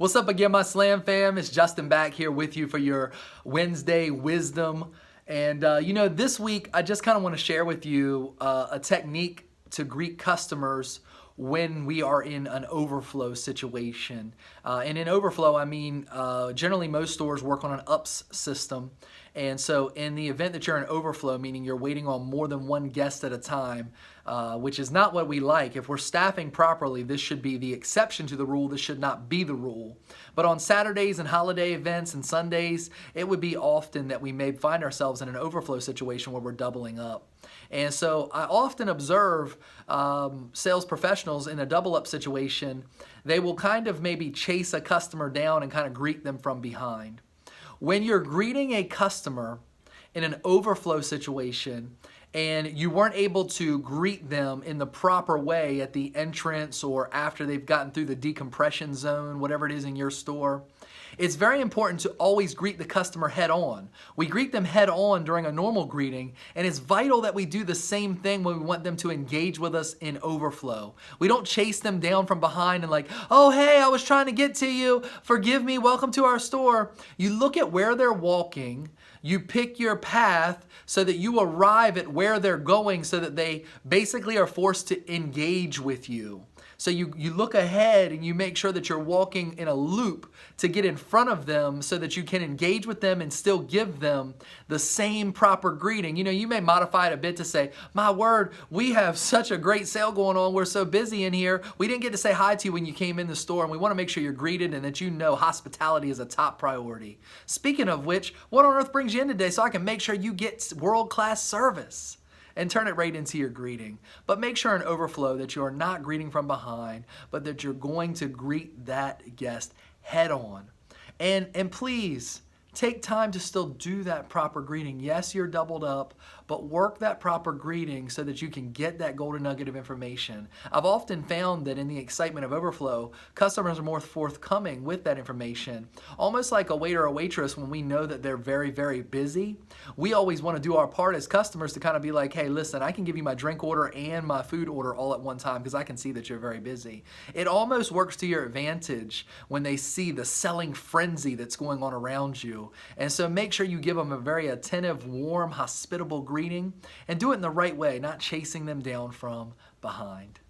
What's up again, my Slam fam? It's Justin back here with you for your Wednesday wisdom. And this week I just kind of want to share with you a technique to greet customers when we are in an overflow situation. And in overflow, I mean, generally most stores work on an ups system. And so in the event that you're in overflow, meaning you're waiting on more than one guest at a time, which is not what we like. If we're staffing properly, this should be the exception to the rule. This should not be the rule. But on Saturdays and holiday events and Sundays, it would be often that we may find ourselves in an overflow situation where we're doubling up. And so I often observe sales professionals in a double up situation. They will kind of maybe chase a customer down and kind of greet them from behind. When you're greeting a customer in an overflow situation and you weren't able to greet them in the proper way at the entrance or after they've gotten through the decompression zone, whatever it is in your store, it's very important to always greet the customer head on. We greet them head on during a normal greeting, and it's vital that we do the same thing when we want them to engage with us in overflow. We don't chase them down from behind and like, oh, hey, I was trying to get to you. Forgive me. Welcome to our store. You look at where they're walking. You pick your path so that you arrive at where they're going so that they basically are forced to engage with you. So you look ahead and you make sure that you're walking in a loop to get in front of them so that you can engage with them and still give them the same proper greeting. You know, you may modify it a bit to say, my word, we have such a great sale going on. We're so busy in here. We didn't get to say hi to you when you came in the store, and we want to make sure you're greeted and that you know hospitality is a top priority. Speaking of which, what on earth brings you in today so I can make sure you get world-class service? And turn it right into your greeting. But make sure in overflow that you are not greeting from behind, but that you're going to greet that guest head on. And please, take time to still do that proper greeting. Yes, you're doubled up, but work that proper greeting so that you can get that golden nugget of information. I've often found that in the excitement of overflow, customers are more forthcoming with that information. Almost like a waiter or waitress, when we know that they're very, very busy, we always want to do our part as customers to kind of be like, hey, listen, I can give you my drink order and my food order all at one time because I can see that you're very busy. It almost works to your advantage when they see the selling frenzy that's going on around you. And so make sure you give them a very attentive, warm, hospitable greeting and do it in the right way, not chasing them down from behind.